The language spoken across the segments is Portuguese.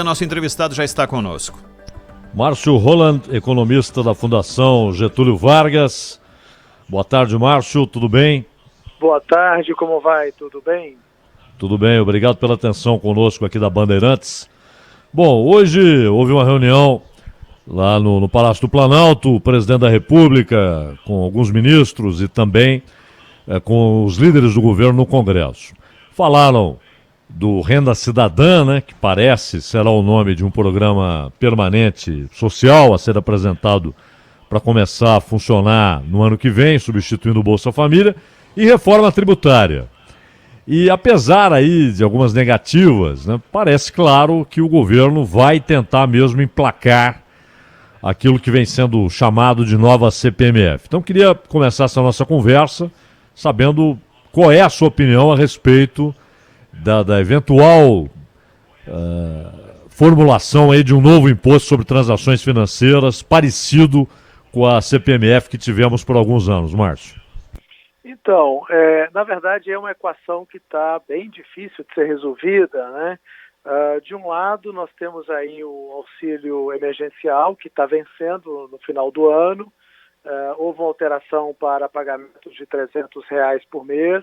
Nosso entrevistado já está conosco. Márcio Roland, economista da Fundação Getúlio Vargas. Boa tarde, Márcio, tudo bem? Boa tarde, como vai? Tudo bem? Tudo bem, obrigado pela atenção conosco aqui da Bandeirantes. Bom, hoje houve uma reunião lá no Palácio do Planalto, o presidente da República, com alguns ministros e também com os líderes do governo no Congresso. Falaram do Renda Cidadã, né, que parece será o nome de um programa permanente social a ser apresentado para começar a funcionar no ano que vem, substituindo o Bolsa Família, e reforma tributária. E apesar aí de algumas negativas, né, parece claro que o governo vai tentar mesmo emplacar aquilo que vem sendo chamado de nova CPMF. Então queria começar essa nossa conversa sabendo qual é a sua opinião a respeito da eventual formulação aí de um novo imposto sobre transações financeiras parecido com a CPMF que tivemos por alguns anos, Márcio. Então, na verdade é uma equação que está bem difícil de ser resolvida, né? De um lado nós temos aí o auxílio emergencial que está vencendo no final do ano, houve uma alteração para pagamentos de R$300 por mês,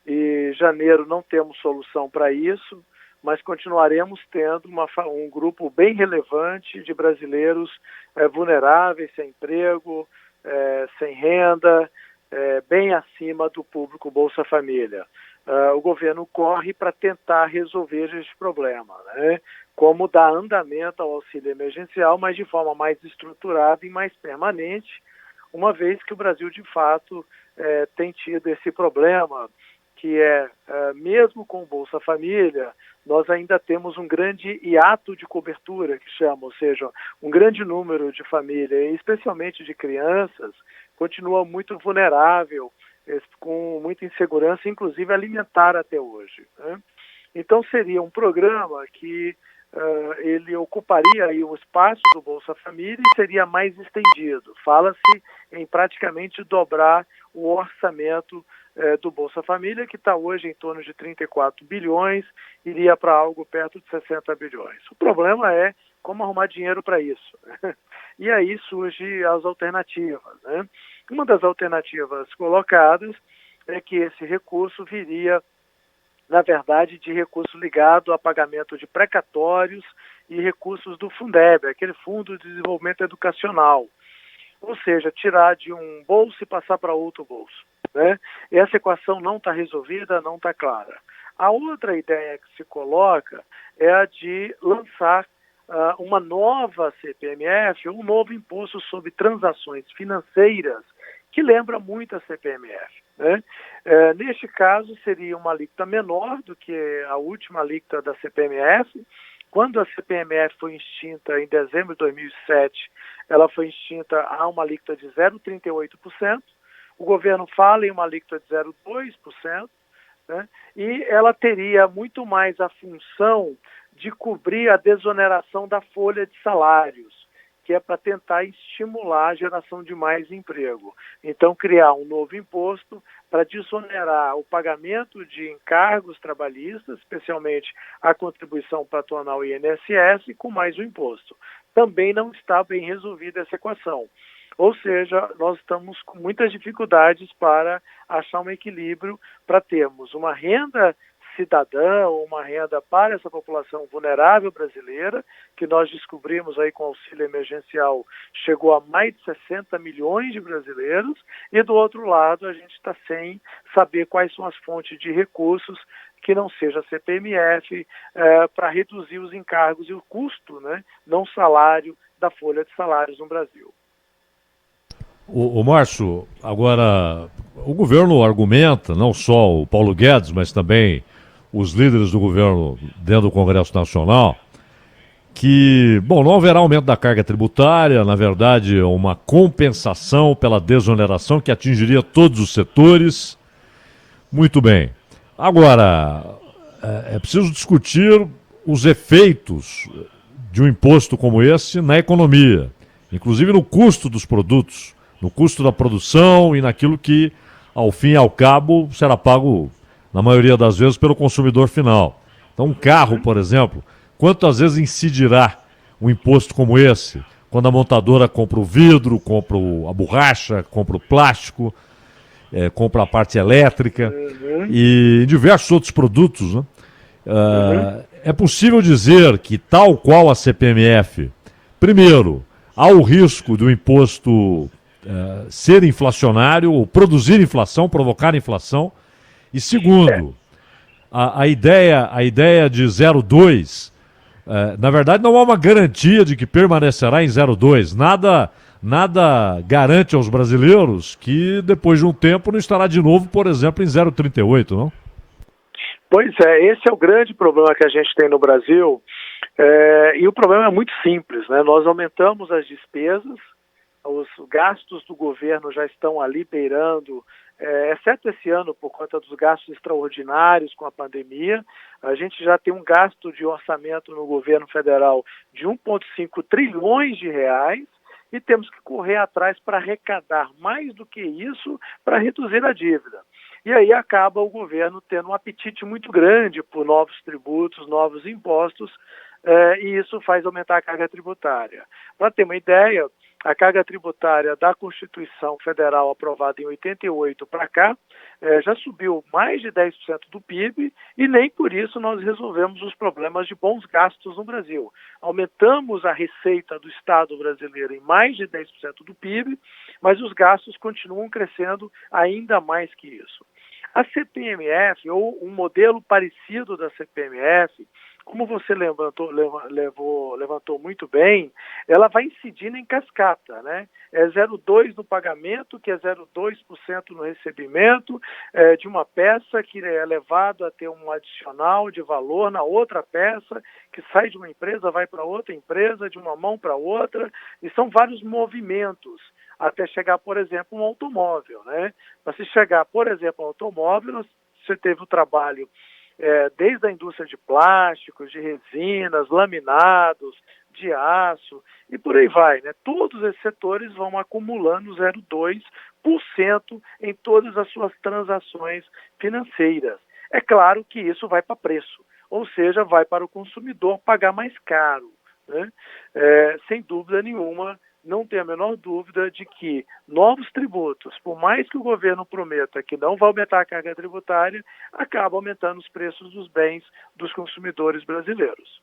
e janeiro não temos solução para isso, mas continuaremos tendo um grupo bem relevante de brasileiros vulneráveis, sem emprego, sem renda, bem acima do público Bolsa Família. O governo corre para tentar resolver esse problema, né? Como dar andamento ao auxílio emergencial, mas de forma mais estruturada e mais permanente, uma vez que o Brasil, de fato, tem tido esse problema, que mesmo com o Bolsa Família, nós ainda temos um grande hiato de cobertura, que chama, ou seja, um grande número de famílias, especialmente de crianças, continua muito vulnerável, com muita insegurança, inclusive alimentar até hoje, né? Então seria um programa que ele ocuparia aí o espaço do Bolsa Família e seria mais estendido. Fala-se em praticamente dobrar o orçamento do Bolsa Família, que está hoje em torno de 34 bilhões, iria para algo perto de 60 bilhões. O problema é como arrumar dinheiro para isso, né? E aí surgem as alternativas, né? Uma das alternativas colocadas é que esse recurso viria, na verdade, de recurso ligado a pagamento de precatórios e recursos do Fundeb, aquele Fundo de Desenvolvimento Educacional. Ou seja, tirar de um bolso e passar para outro bolso, né? E essa equação não está resolvida, não está clara. A outra ideia que se coloca é a de lançar uma nova CPMF, um novo imposto sobre transações financeiras, que lembra muito a CPMF, né? Neste caso, seria uma alíquota menor do que a última alíquota da CPMF. Quando a CPMF foi extinta em dezembro de 2007, ela foi extinta a uma alíquota de 0,38%. O governo fala em uma alíquota de 0,2%, né? E ela teria muito mais a função de cobrir a desoneração da folha de salários, que é para tentar estimular a geração de mais emprego. Então, criar um novo imposto para desonerar o pagamento de encargos trabalhistas, especialmente a contribuição patronal e INSS, com mais o imposto. Também não está bem resolvida essa equação. Ou seja, nós estamos com muitas dificuldades para achar um equilíbrio para termos uma renda cidadã ou uma renda para essa população vulnerável brasileira, que nós descobrimos aí com o auxílio emergencial, chegou a mais de 60 milhões de brasileiros, e do outro lado a gente está sem saber quais são as fontes de recursos que não seja CPMF, para reduzir os encargos e o custo, né, não salário, da folha de salários no Brasil. O Márcio, agora, o governo argumenta, não só o Paulo Guedes, mas também os líderes do governo dentro do Congresso Nacional, que, bom, não haverá aumento da carga tributária, na verdade, uma compensação pela desoneração que atingiria todos os setores. Muito bem. Agora, é preciso discutir os efeitos de um imposto como esse na economia, inclusive no custo dos produtos, no custo da produção e naquilo que, ao fim e ao cabo, será pago, na maioria das vezes, pelo consumidor final. Então, um carro, por exemplo, quantas vezes incidirá um imposto como esse, quando a montadora compra o vidro, compra a borracha, compra o plástico, compra a parte elétrica e diversos outros produtos, né? É possível dizer que, tal qual a CPMF, primeiro, há o risco do imposto ser inflacionário, ou produzir inflação, provocar inflação, e segundo, a ideia de 0,2, na verdade não há uma garantia de que permanecerá em 0,2. Nada garante aos brasileiros que depois de um tempo não estará de novo, por exemplo, em 0,38, não? Pois é, esse é o grande problema que a gente tem no Brasil, e o problema é muito simples, né? Nós aumentamos as despesas, os gastos do governo já estão ali beirando, exceto esse ano por conta dos gastos extraordinários com a pandemia, a gente já tem um gasto de orçamento no governo federal de 1,5 trilhões de reais, e temos que correr atrás para arrecadar mais do que isso para reduzir a dívida. E aí acaba o governo tendo um apetite muito grande por novos tributos, novos impostos, e isso faz aumentar a carga tributária. Para ter uma ideia, a carga tributária da Constituição Federal aprovada em 88 para cá já subiu mais de 10% do PIB, e nem por isso nós resolvemos os problemas de bons gastos no Brasil. Aumentamos a receita do Estado brasileiro em mais de 10% do PIB, mas os gastos continuam crescendo ainda mais que isso. A CPMF, ou um modelo parecido da CPMF, como você levantou muito bem, ela vai incidindo em cascata, né? É 0,2% no pagamento, que é 0,2% no recebimento de uma peça, que é levado a ter um adicional de valor na outra peça, que sai de uma empresa, vai para outra empresa, de uma mão para outra, e são vários movimentos, até chegar, por exemplo, um automóvel, né? Para se chegar, por exemplo, um automóvel, você teve o trabalho desde a indústria de plásticos, de resinas, laminados, de aço, e por aí vai, né? Todos esses setores vão acumulando 0,2% em todas as suas transações financeiras. É claro que isso vai para preço, ou seja, vai para o consumidor pagar mais caro, né? Sem dúvida nenhuma, não tem a menor dúvida de que novos tributos, por mais que o governo prometa que não vai aumentar a carga tributária, acaba aumentando os preços dos bens dos consumidores brasileiros.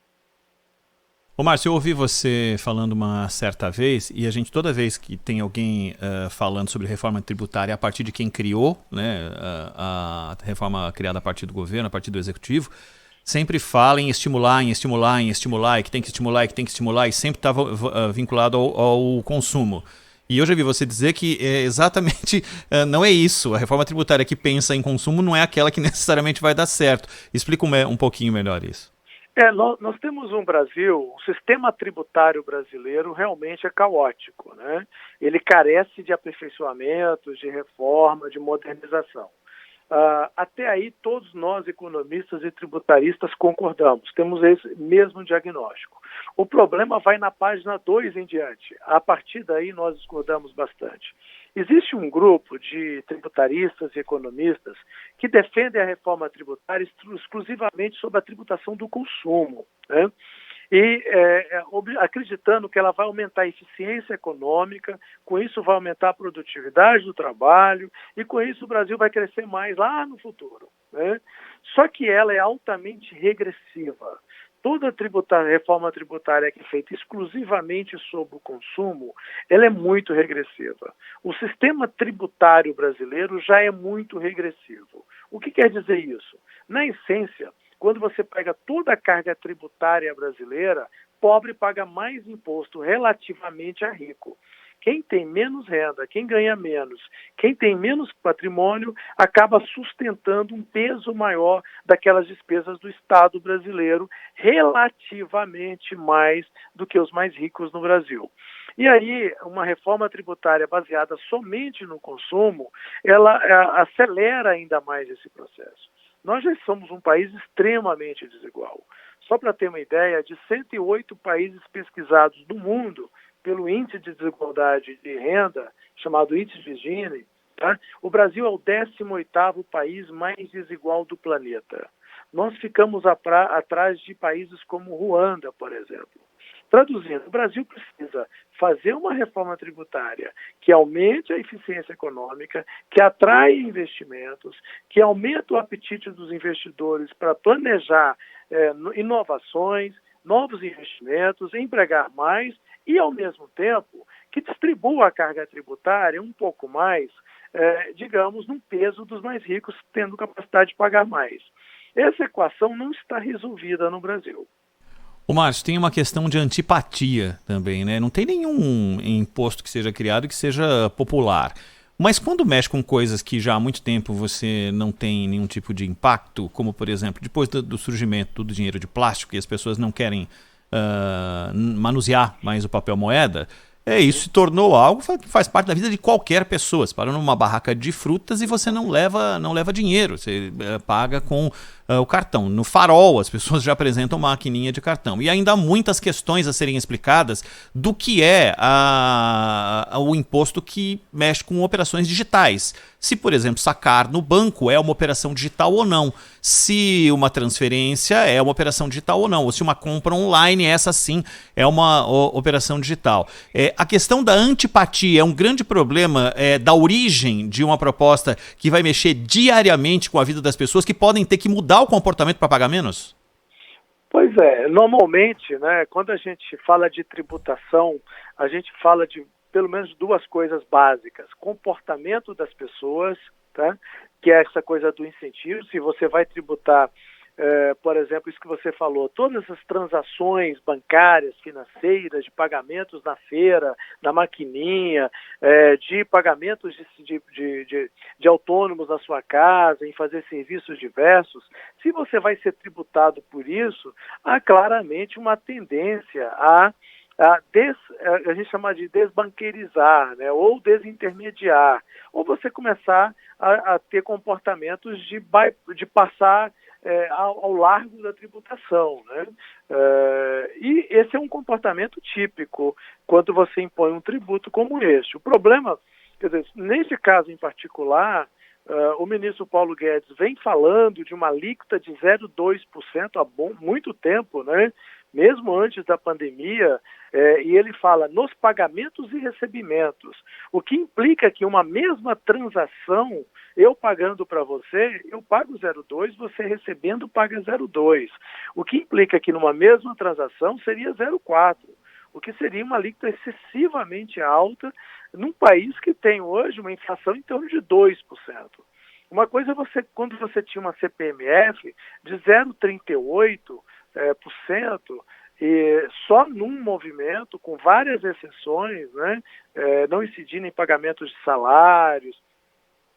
Ô Márcio, eu ouvi você falando uma certa vez, e a gente toda vez que tem alguém falando sobre reforma tributária a partir de quem criou, né, a reforma criada a partir do governo, a partir do executivo, sempre fala em estimular, e que tem que estimular, e sempre estava vinculado ao consumo. E eu já vi você dizer que exatamente não é isso. A reforma tributária que pensa em consumo não é aquela que necessariamente vai dar certo. Explica um pouquinho melhor isso. Nós temos um Brasil, o sistema tributário brasileiro realmente é caótico, né? Ele carece de aperfeiçoamentos, de reforma, de modernização. Até aí, todos nós, economistas e tributaristas, concordamos, temos esse mesmo diagnóstico. O problema vai na página 2 em diante. A partir daí, nós discordamos bastante. Existe um grupo de tributaristas e economistas que defendem a reforma tributária exclusivamente sobre a tributação do consumo, né? E acreditando que ela vai aumentar a eficiência econômica, com isso vai aumentar a produtividade do trabalho, e com isso o Brasil vai crescer mais lá no futuro, né? Só que ela é altamente regressiva. Toda reforma tributária que é feita exclusivamente sobre o consumo, ela é muito regressiva. O sistema tributário brasileiro já é muito regressivo. O que quer dizer isso? Na essência, quando você pega toda a carga tributária brasileira, pobre paga mais imposto relativamente a rico. Quem tem menos renda, quem ganha menos, quem tem menos patrimônio, acaba sustentando um peso maior daquelas despesas do Estado brasileiro, relativamente mais do que os mais ricos no Brasil. E aí, uma reforma tributária baseada somente no consumo, ela acelera ainda mais esse processo. Nós já somos um país extremamente desigual. Só para ter uma ideia, de 108 países pesquisados no mundo pelo Índice de Desigualdade de Renda, chamado Índice de Gini, tá? O Brasil é o 18º país mais desigual do planeta. nós ficamos atrás de países como Ruanda, por exemplo. Traduzindo, o Brasil precisa fazer uma reforma tributária que aumente a eficiência econômica, que atraia investimentos, que aumente o apetite dos investidores para planejar inovações, novos investimentos, empregar mais e, ao mesmo tempo, que distribua a carga tributária um pouco mais, digamos, no peso dos mais ricos, tendo capacidade de pagar mais. Essa equação não está resolvida no Brasil. Ô Márcio, tem uma questão de antipatia também, né? Não tem nenhum imposto que seja criado que seja popular. Mas quando mexe com coisas que já há muito tempo você não tem nenhum tipo de impacto, como por exemplo, depois do surgimento do dinheiro de plástico e as pessoas não querem manusear mais o papel moeda, isso se tornou algo que faz parte da vida de qualquer pessoa. Você para numa barraca de frutas e você não leva dinheiro, você paga com o cartão. No farol, as pessoas já apresentam maquininha de cartão. E ainda há muitas questões a serem explicadas do que é o imposto que mexe com operações digitais. Se, por exemplo, sacar no banco é uma operação digital ou não. Se uma transferência é uma operação digital ou não. Ou se uma compra online, essa sim é uma operação digital. A questão da antipatia é um grande problema da origem de uma proposta que vai mexer diariamente com a vida das pessoas, que podem ter que mudar o comportamento para pagar menos? Pois é, normalmente, né, quando a gente fala de tributação, a gente fala de pelo menos duas coisas básicas: comportamento das pessoas, tá? Que é essa coisa do incentivo. Se você vai tributar, por exemplo, isso que você falou, todas essas transações bancárias, financeiras, de pagamentos na feira, na maquininha, de pagamentos de autônomos na sua casa, em fazer serviços diversos, se você vai ser tributado por isso, há claramente uma tendência a gente chama de desbanqueirizar, né, ou desintermediar, ou você começar a ter comportamentos de passar ao largo da tributação, né? E esse é um comportamento típico quando você impõe um tributo como este. O problema, quer dizer, nesse caso em particular, o ministro Paulo Guedes vem falando de uma alíquota de 0,2% há muito tempo, né? Mesmo antes da pandemia, e ele fala nos pagamentos e recebimentos, o que implica que uma mesma transação, eu pagando para você, eu pago 0,2, você recebendo paga 0,2. O que implica que numa mesma transação seria 0,4, o que seria uma alíquota excessivamente alta num país que tem hoje uma inflação em torno de 2%. Uma coisa é quando você tinha uma CPMF de 0,38%, e só num movimento, com várias exceções, né, não incidindo em pagamentos de salários,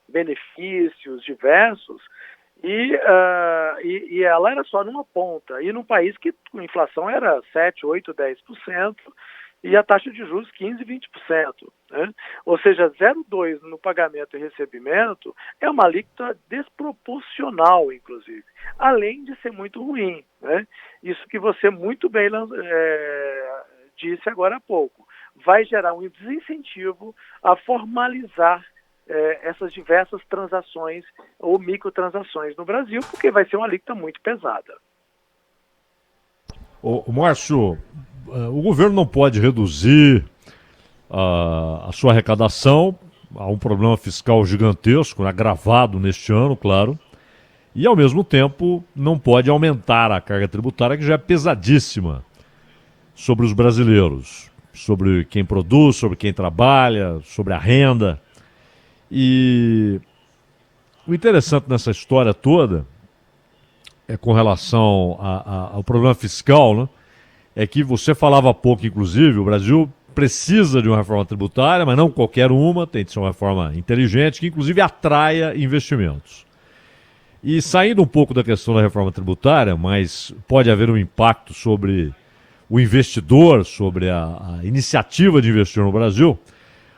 benefícios diversos, e ela era só numa ponta, e num país que a inflação era 7, 8, 10%, e a taxa de juros 15%, 20%. Né? Ou seja, 0,2% no pagamento e recebimento é uma alíquota desproporcional, inclusive, além de ser muito ruim. Né? Isso que você muito bem disse agora há pouco. Vai gerar um desincentivo a formalizar essas diversas transações ou microtransações no Brasil, porque vai ser uma alíquota muito pesada. O Márcio, o governo não pode reduzir a sua arrecadação a um problema fiscal gigantesco, agravado neste ano, claro, e ao mesmo tempo não pode aumentar a carga tributária, que já é pesadíssima sobre os brasileiros, sobre quem produz, sobre quem trabalha, sobre a renda. E o interessante nessa história toda é com relação ao problema fiscal, né? É que você falava há pouco, inclusive, o Brasil precisa de uma reforma tributária, mas não qualquer uma, tem de ser uma reforma inteligente, que inclusive atraia investimentos. E saindo um pouco da questão da reforma tributária, mas pode haver um impacto sobre o investidor, sobre a iniciativa de investir no Brasil,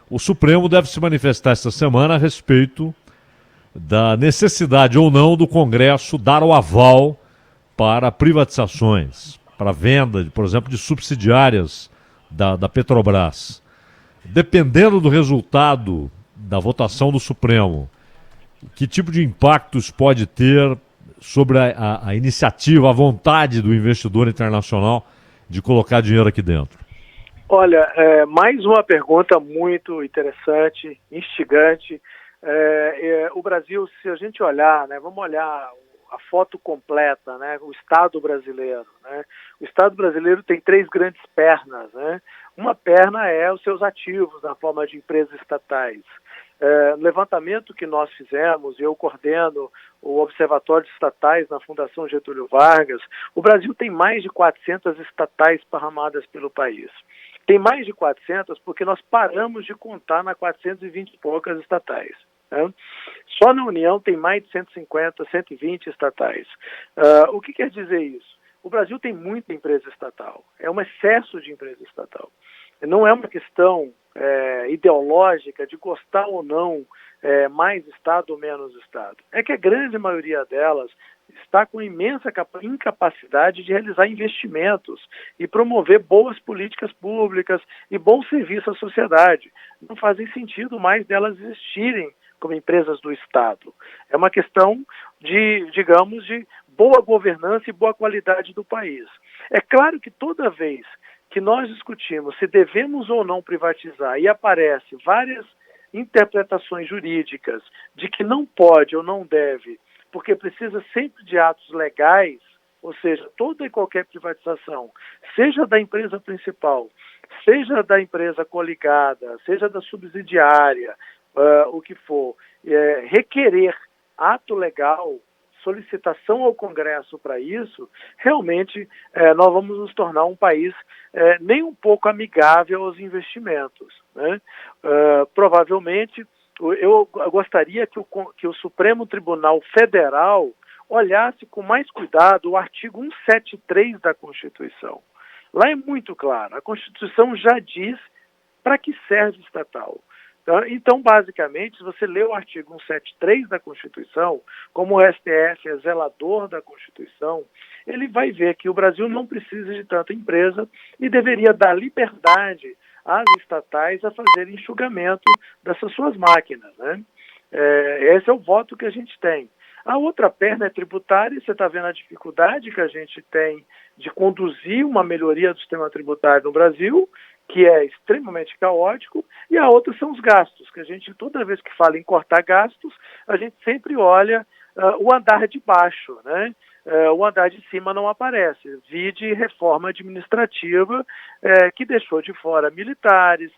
o Supremo deve se manifestar esta semana a respeito da necessidade ou não do Congresso dar o aval para privatizações, para venda, por exemplo, de subsidiárias da Petrobras. Dependendo do resultado da votação do Supremo, que tipo de impactos pode ter sobre a iniciativa, a vontade do investidor internacional de colocar dinheiro aqui dentro? Olha, mais uma pergunta muito interessante, instigante. O Brasil, se a gente olhar, né, vamos olhar a foto completa, né, o Estado brasileiro, né? O Estado brasileiro tem 3 grandes pernas, né? Uma perna é os seus ativos na forma de empresas estatais. No levantamento que nós fizemos, eu coordeno o Observatório de Estatais na Fundação Getúlio Vargas, o Brasil tem mais de 400 estatais esparramadas pelo país. Tem mais de 400 porque nós paramos de contar na 420 e poucas estatais. Né? Só na União tem mais de 150, 120 estatais. O que quer dizer isso? O Brasil tem muita empresa estatal. É um excesso de empresa estatal. Não é uma questão ideológica de gostar ou não mais Estado ou menos Estado. É que a grande maioria delas está com imensa incapacidade de realizar investimentos e promover boas políticas públicas e bons serviços à sociedade. Não fazem sentido mais delas existirem como empresas do Estado. É uma questão de, digamos, de boa governança e boa qualidade do país. É claro que toda vez que nós discutimos se devemos ou não privatizar e aparecem várias interpretações jurídicas de que não pode ou não deve, porque precisa sempre de atos legais, ou seja, toda e qualquer privatização, seja da empresa principal, seja da empresa coligada, seja da subsidiária, o que for, requerer ato legal, solicitação ao Congresso para isso, realmente nós vamos nos tornar um país nem um pouco amigável aos investimentos, né? Provavelmente, eu gostaria que o Supremo Tribunal Federal olhasse com mais cuidado o artigo 173 da Constituição. Lá é muito claro, a Constituição já diz para que serve estatal. Então, basicamente, se você lê o artigo 173 da Constituição, como o STF é zelador da Constituição, ele vai ver que o Brasil não precisa de tanta empresa e deveria dar liberdade às estatais a fazerem enxugamento dessas suas máquinas, né? Esse é o voto que a gente tem. A outra perna é tributária, você está vendo a dificuldade que a gente tem de conduzir uma melhoria do sistema tributário no Brasil, que é extremamente caótico, e a outra são os gastos, que a gente, toda vez que fala em cortar gastos, a gente sempre olha o andar de baixo, né? O andar de cima não aparece. Vide reforma administrativa que deixou de fora militares,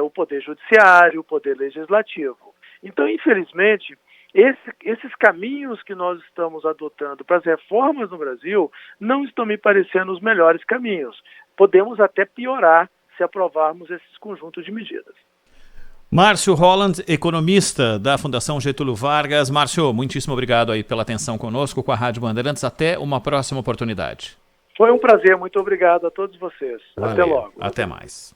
o poder judiciário, o poder legislativo. Então, infelizmente, esses caminhos que nós estamos adotando para as reformas no Brasil não estão me parecendo os melhores caminhos. Podemos até piorar se aprovarmos esses conjuntos de medidas. Márcio Holland, economista da Fundação Getúlio Vargas. Márcio, muitíssimo obrigado aí pela atenção conosco com a Rádio Bandeirantes. Até uma próxima oportunidade. Foi um prazer, muito obrigado a todos vocês. Valeu. Até logo. Até mais.